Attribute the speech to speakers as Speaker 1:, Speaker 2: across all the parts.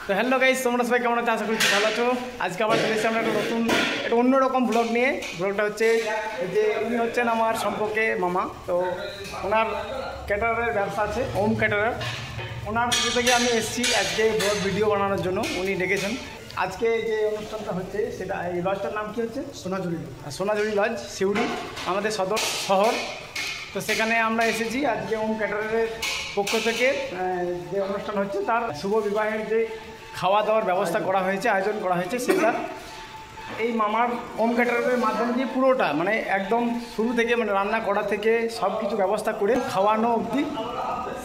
Speaker 1: তো hello guys, তোমরা সবাই কেমন আছো? আশা করছি ভালো আছো। আজকে আবার চলে এসেছি আমরা একটা অন্যরকম ব্লগ নিয়ে। ব্লগটা হচ্ছে যে উনি হচ্ছেন আমার সম্পর্কে মামা। তো ওনার ক্যাটারারের ব্যবসা আছে, ওম ক্যাটারার। ওনার শুরু থেকে আমি এসেছি আজকে ব্লগ ভিডিও বানানোর জন্য, উনি ডেকেছেন। আজকে যে অনুষ্ঠানটা হচ্ছে সেটা, এই লজটার নাম কি হচ্ছে? সোনাঝুরি লজ, সিউড়ি আমাদের সদর শহর। তো সেখানে আমরা এসেছি আজকে ওম ক্যাটারারের পক্ষ থেকে যে অনুষ্ঠান হচ্ছে তার শুভ বিবাহের যে খাওয়া দাওয়ার ব্যবস্থা করা হয়েছে, আয়োজন করা হয়েছে, সেটা এই মামার ওম ক্যাটারারের মাধ্যমে দিয়ে পুরোটা মানে একদম শুরু থেকে মানে রান্না করা থেকে সব কিছু ব্যবস্থা করে খাওয়ানো অবধি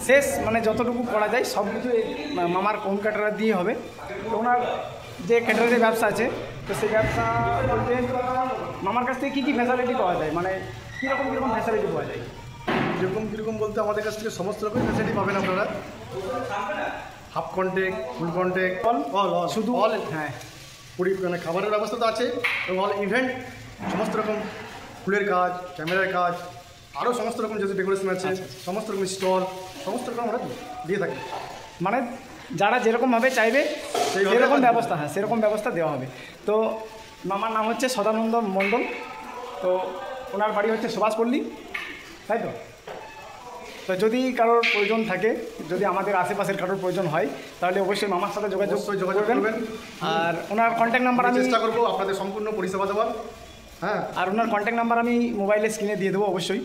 Speaker 1: শেষ মানে যতটুকু করা যায় সব কিছু এই মামার ওম ক্যাটারার দিয়ে হবে। তো ওনার যে ক্যাটারারের ব্যবসা আছে, তো সেই ব্যবসা বলতে মামার কাছ থেকে কী কী ফ্যাসিলিটি পাওয়া যায়, মানে কীরকম ফ্যাসিলিটি পাওয়া যায়?
Speaker 2: কীরকম বলতে আমাদের কাছ থেকে সমস্ত রকম ফ্যাসিলিটি পাবেন আপনারা। হাফ কন্টেক্ট, ফুল কন্টেক্ট, শুধু অল, হ্যাঁ মানে খাবারের ব্যবস্থা তো আছে এবং অল ইভেন্ট, সমস্ত রকম ফুলের কাজ, ক্যামেরার কাজ, আরও সমস্ত রকম যেহেতু ডেকোরেশন আছে, সমস্ত রকম স্টল, সমস্ত রকম আমরা দিয়ে থাকি।
Speaker 1: মানে যারা যেরকমভাবে চাইবে সেরকম ব্যবস্থা, হ্যাঁ সেরকম ব্যবস্থা দেওয়া হবে। তো মামার নাম হচ্ছে সদানন্দ মণ্ডল। তো ওনার বাড়ি হচ্ছে সুভাষপল্লী, তাই তো? তো যদি কারোর প্রয়োজন থাকে, যদি আমাদের আশেপাশের কারোর প্রয়োজন হয়, তাহলে অবশ্যই মামার সাথে যোগাযোগ করবেন। আর ওনার কন্ট্যাক্ট নাম্বার আমি
Speaker 2: চেষ্টা করবো আপনাদের সম্পূর্ণ পরিষেবা দেওয়ার। হ্যাঁ,
Speaker 1: আর ওনার কন্ট্যাক্ট নাম্বার আমি মোবাইলে স্ক্রিনে দিয়ে দেবো অবশ্যই,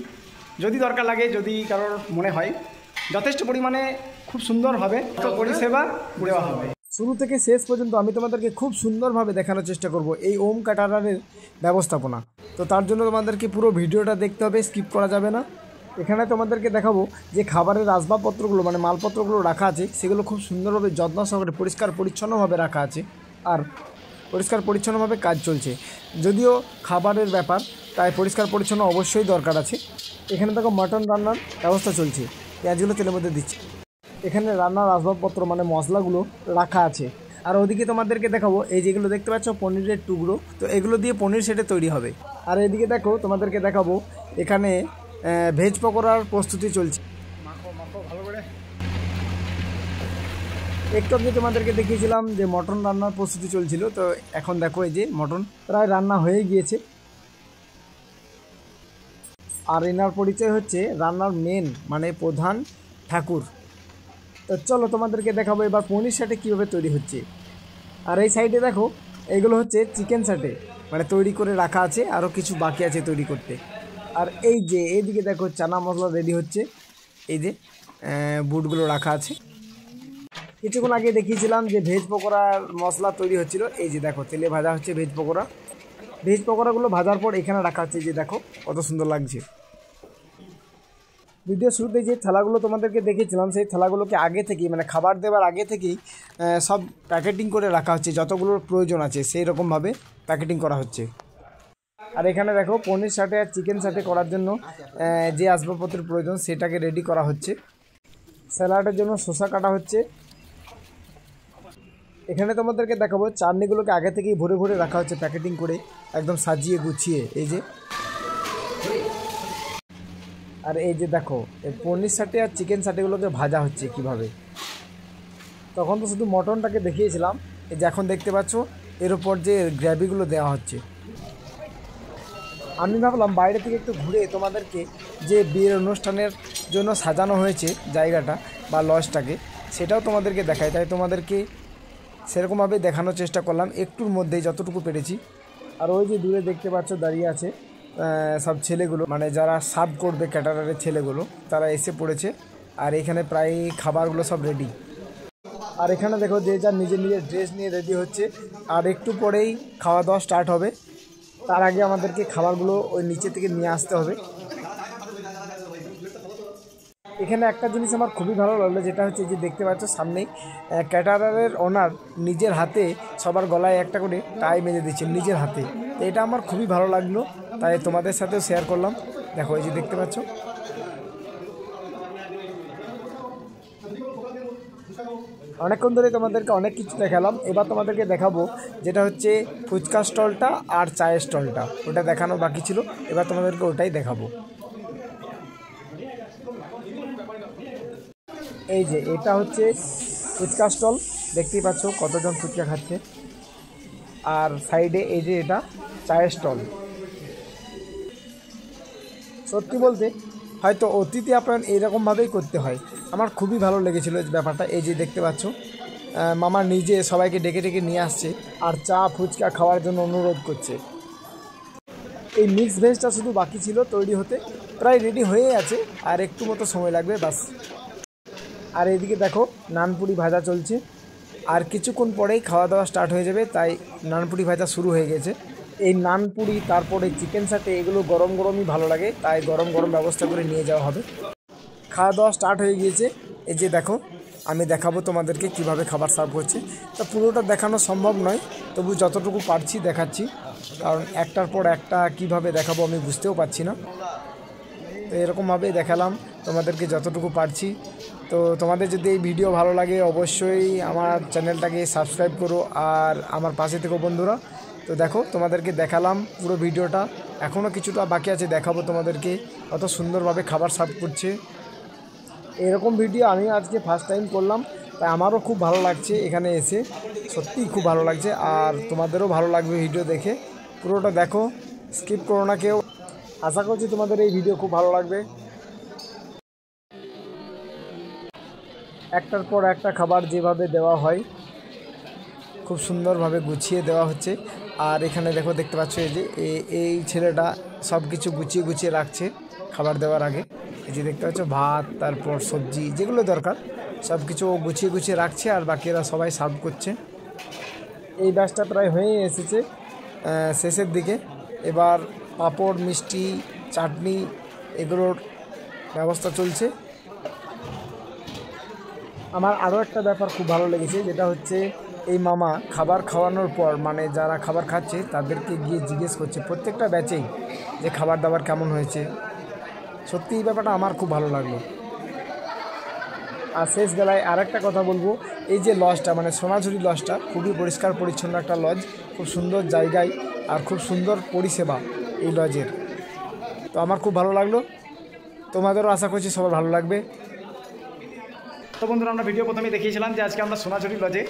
Speaker 1: যদি দরকার লাগে, যদি কারোর মনে হয়। যথেষ্ট পরিমাণে খুব সুন্দরভাবে পরিষেবা দেওয়া হবে।
Speaker 3: শুরু থেকে শেষ পর্যন্ত আমি তোমাদেরকে খুব সুন্দরভাবে দেখানোর চেষ্টা করব এই ওম ক্যাটারারের ব্যবস্থাপনা। তো তার জন্য তোমাদেরকে পুরো ভিডিওটা দেখতে হবে, স্কিপ করা যাবে না। এখানে তোমাদেরকে দেখাবো যে খাবারের আসবাবপত্রগুলো মানে মালপত্রগুলো রাখা আছে, সেগুলো খুব সুন্দরভাবে যত্ন সহকারে পরিষ্কার পরিচ্ছন্নভাবে রাখা আছে, আর পরিষ্কার পরিচ্ছন্নভাবে কাজ চলছে। যদিও খাবারের ব্যাপার, তাই পরিষ্কার পরিচ্ছন্ন অবশ্যই দরকার আছে। এখানে দেখো মাটন রান্নার ব্যবস্থা চলছে, পেঁয়াজগুলো তেলের মধ্যে দিচ্ছে। এখানে রান্নার আসবাবপত্র মানে মশলাগুলো রাখা আছে। আর ওদিকে তোমাদেরকে দেখাবো এই যেগুলো দেখতে পাচ্ছ পনিরের টুকরো, তো এগুলো দিয়ে পনির সেটে তৈরি হবে। আর এদিকে দেখো তোমাদেরকে দেখাবো এখানে ভেজ পকোড়ার প্রস্তুতি চলছে। একটু আগে তোমাদেরকে দেখিয়েছিলাম যে মটন রান্নার প্রস্তুতি চলছিল, তো এখন দেখো এই যে মটন প্রায় রান্না হয়ে গিয়েছে। আর এনার পরিচয় হচ্ছে রান্নার মেন মানে প্রধান ঠাকুর। তো চলো তোমাদেরকে দেখাবো এবার পনির সাটে কীভাবে তৈরি হচ্ছে। আর এই সাইডে দেখো এগুলো হচ্ছে চিকেন সাটে, মানে তৈরি করে রাখা আছে, আরও কিছু বাকি আছে তৈরি করতে। আর এই যে এইদিকে দেখো চানা মশলা রেডি হচ্ছে, এই যে বুটগুলো রাখা আছে। কিছুক্ষণ আগে দেখিয়েছিলাম যে ভেজ পকোড়ার মশলা তৈরি হচ্ছিল, এই যে দেখো তেলে ভাজা হচ্ছে ভেজ পকোড়া। ভেজ পকোড়াগুলো ভাজার পর এখানে রাখা হচ্ছে, যে দেখো কত সুন্দর লাগছে। ভিডিও শুরুতে যে থালাগুলো তোমাদেরকে দেখিয়েছিলাম, সেই থালাগুলোকে আগে থেকেই মানে খাবার দেওয়ার আগে থেকেই সব প্যাকেটিং করে রাখা হচ্ছে, যতগুলোর প্রয়োজন আছে সেই রকমভাবে প্যাকেটিং করা হচ্ছে। আর এখানে দেখো পনির সাটে আর চিকেন সাটে করার জন্য যে আসবাবপত্রের প্রয়োজন সেটাকে রেডি করা হচ্ছে। স্যালাডের জন্য শসা কাটা হচ্ছে। এখানে তোমাদেরকে দেখাবো চাটনিগুলোকে আগে থেকেই ভরে ভরে রাখা হচ্ছে প্যাকেটিং করে, একদম সাজিয়ে গুছিয়ে, এই যে। আর এই যে দেখো পনির সাটে আর চিকেন সাটেগুলোকে ভাজা হচ্ছে কিভাবে। তখন তো শুধু মটনটাকে দেখিয়েছিলাম, এই যে এখন দেখতে পাচ্ছ এর ওপর যে গ্রেভিগুলো দেওয়া হচ্ছে। আমি ভাবলাম বাইরে থেকে একটু ঘুরে তোমাদেরকে যে বিয়ের অনুষ্ঠানের জন্য সাজানো হয়েছে জায়গাটা বা লজটাকে, সেটাও তোমাদেরকে দেখাই, তাই তোমাদেরকে সেরকমভাবে দেখানোর চেষ্টা করলাম একটুর মধ্যেই যতটুকু পেরেছি। আর ওই যে দূরে দেখতে পাচ্ছ দাঁড়িয়ে আছে সব ছেলেগুলো, মানে যারা সার্ভ করবে ক্যাটারারের ছেলেগুলো, তারা এসে পড়েছে। আর এখানে প্রায় খাবারগুলো সব রেডি। আর এখানে দেখো যে যার নিজের ড্রেস নিয়ে রেডি হচ্ছে, আর একটু পরেই খাওয়া দাওয়া স্টার্ট হবে। তার আগে আমাদেরকে খাবারগুলো ওই নিচে থেকে নিয়ে আসতে হবে। এখানে একটা জিনিস আমার খুবই ভালো লাগলো, যেটা হচ্ছে যে দেখতে পাচ্ছ সামনেই ক্যাটারারের ওনার নিজের হাতে সবার গলায় একটা করে টাই বেঁধে দিচ্ছেন নিজের হাতে। তো এটা আমার খুবই ভালো লাগলো, তাই তোমাদের সাথেও শেয়ার করলাম। দেখো এই যে দেখতে পাচ্ছ। অনেকক্ষণ ধরে তোমাদেরকে অনেক কিছু দেখালাম, এবার তোমাদেরকে দেখাবো যেটা হচ্ছে ফুচকা স্টলটা আর চায়ের স্টলটা, ওটা দেখানো বাকি ছিল, এবার তোমাদেরকে ওটাই দেখাবো। এই যে এটা হচ্ছে ফুচকা স্টল, দেখতেই পাচ্ছ কতজন ফুচকা খাচ্ছে। আর সাইডে এই যে এটা চায়ের স্টল। সত্যি বলতে হয়তো অতিথি আপ্যায়ন এইরকমভাবেই করতে হয়। আমার খুবই ভালো লেগেছিলো এই ব্যাপারটা। এই যে দেখতে পাচ্ছ মামা নিজে সবাইকে ডেকে ডেকে নিয়ে আসছে আর চা ফুচকা খাওয়ার জন্য অনুরোধ করছে। এই মিক্স ভেজটা শুধু বাকি ছিল তৈরি হতে, প্রায় রেডি হয়ে আছে, আর একটু মতো সময় লাগবে বাস। আর এইদিকে দেখো নানপুরি ভাজা চলছে, আর কিছুক্ষণ পরেই খাওয়া দাওয়া স্টার্ট হয়ে যাবে, তাই নানপুরি ভাজা শুরু হয়ে গেছে। এই নানপুরি তারপরে চিকেন সাথে এগুলো গরম গরমই ভালো লাগে, তাই গরম গরম ব্যবস্থা করে নিয়ে যাওয়া হবে। খাওয়া দাওয়া স্টার্ট হয়ে গিয়েছে। এই যে দেখো আমি দেখাবো তোমাদেরকে কিভাবে খাবার সার্ভ করছে। তা পুরোটা দেখানো সম্ভব নয়, তবু যতটুকু পারছি দেখাচ্ছি, কারণ একটার পর একটা কিভাবে দেখাবো আমি বুঝতেও পারছি না। তো এরকমভাবেই দেখালাম তোমাদেরকে যতটুকু পারছি। তো তোমাদের যদি এই ভিডিও ভালো লাগে অবশ্যই আমার চ্যানেলটাকে সাবস্ক্রাইব করো আর আমার পাশে থেকো বন্ধুরা। তো দেখো তোমাদেরকে দেখালাম পুরো ভিডিওটা, এখনও কিছুটা বাকি আছে দেখাবো তোমাদেরকে কত সুন্দরভাবে খাবার সার্ভ করছে। এরকম ভিডিও আমি আজকে ফার্স্ট টাইম করলাম, তাই আমারও খুব ভালো লাগছে এখানে এসে, সত্যিই খুব ভালো লাগছে। আর তোমাদেরও ভালো লাগবে ভিডিও দেখে, পুরোটা দেখো, স্কিপ করো না কেউ। আশা করছি তোমাদের এই ভিডিও খুব ভালো লাগবে। একটার পর একটা খাবার যেভাবে দেওয়া হয় খুব সুন্দরভাবে গুছিয়ে দেওয়া হচ্ছে। আর এখানে দেখো দেখতে পাচ্ছ এই যে এই ছেলেটা সব কিছু গুছিয়ে গুছিয়ে রাখছে খাবার দেওয়ার আগে। এই যে দেখতে পাচ্ছ ভাত, তারপর সবজি যেগুলো দরকার সব কিছু গুছিয়ে গুছিয়ে রাখছে, আর বাকিরা সবাই সার্ভ করছে। এই ব্যাচটা প্রায় হয়ে এসেছে শেষের দিকে। এবার পাঁপড়, মিষ্টি, চাটনি এগুলোর ব্যবস্থা চলছে। আমার আরও একটা ব্যাপার খুব ভালো লেগেছে, যেটা হচ্ছে এই মামা খাবার খাওয়ানোর পর মানে যারা খাবার খাচ্ছে তাদেরকে গিয়ে জিজ্ঞেস করছে প্রত্যেকটা ব্যাচেই যে খাবার দাবার কেমন হয়েছে। সত্যি এই ব্যাপারটা আমার খুব ভালো লাগলো। আর শেষ বেলায় আর একটা কথা বলবো, এই যে লজটা মানে সোনাঝুরি লজটা খুবই পরিষ্কার পরিচ্ছন্ন একটা লজ, খুব সুন্দর জায়গায় আর খুব সুন্দর পরিষেবা এই লজের। তো আমার খুব ভালো লাগলো, তোমাদেরও আশা করছি সবার ভালো লাগবে।
Speaker 1: তো বন্ধুরা আমরা ভিডিও প্রথমেই দেখিয়েছিলাম যে আজকে আমরা সোনাঝুরি লজে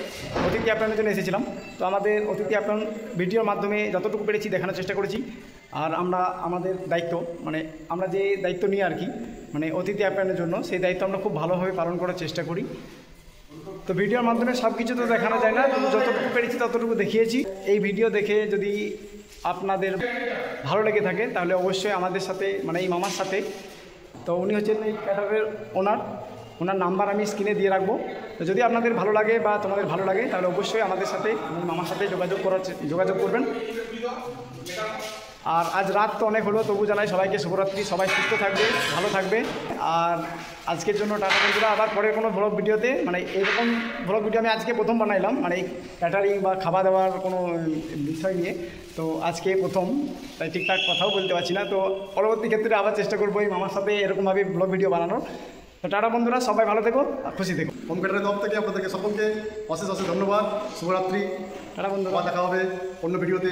Speaker 1: অতিথি আপ্যায়নের জন্য এসেছিলাম। তো আমাদের অতিথি আপ্যায়ন ভিডিওর মাধ্যমে যতটুকু পেরেছি দেখানোর চেষ্টা করেছি। আর আমরা আমাদের দায়িত্ব মানে আমরা যে দায়িত্ব নিই আর কি মানে অতিথি আপ্যায়নের জন্য, সেই দায়িত্ব আমরা খুব ভালোভাবে পালন করার চেষ্টা করি। তো ভিডিওর মাধ্যমে সব কিছু তো দেখানো যায় না, কিন্তু যতটুকু পেরেছি ততটুকু দেখিয়েছি। এই ভিডিও দেখে যদি আপনাদের ভালো লেগে থাকে তাহলে অবশ্যই আমাদের সাথে মানে এই মামার সাথে, তো উনি হচ্ছেন এই ক্যাটারের ওনার নাম্বার আমি স্ক্রিনে দিয়ে রাখবো। তো যদি আপনাদের ভালো লাগে বা তোমাদের ভালো লাগে তাহলে অবশ্যই আমাদের সাথে মামার সাথে যোগাযোগ করবেন। আর আজ রাত তো অনেক হলো, তবু জানাই সবাইকে শুভরাত্রি, সবাই সুস্থ থাকবে, ভালো থাকবে। আর আজকের জন্য টাটা বন্ধুরা, আবার পরের কোনো ব্লগ ভিডিওতে মানে এরকম ব্লগ ভিডিও আমি আজকে প্রথম বানাইলাম মানে ক্যাটারিং বা খাওয়া দাওয়ার কোনো বিষয় নিয়ে। তো আজকে প্রথম, তাই ঠিকঠাক কথাও বলতে পারছি না। তো পরবর্তী ক্ষেত্রে আবার চেষ্টা করবো এই মামার সাথে এরকমভাবে ব্লগ ভিডিও বানানোর। তো টাটা বন্ধুরা, সবাই ভালো থেকো, খুশি থেকো।
Speaker 2: হোম ক্যাটারের তরফ থেকে আপনাদেরকে সকলকে অশেষ অশেষ ধন্যবাদ, শুভরাত্রি।
Speaker 1: টাটা বন্ধুরা,
Speaker 2: দেখা হবে অন্য ভিডিওতে।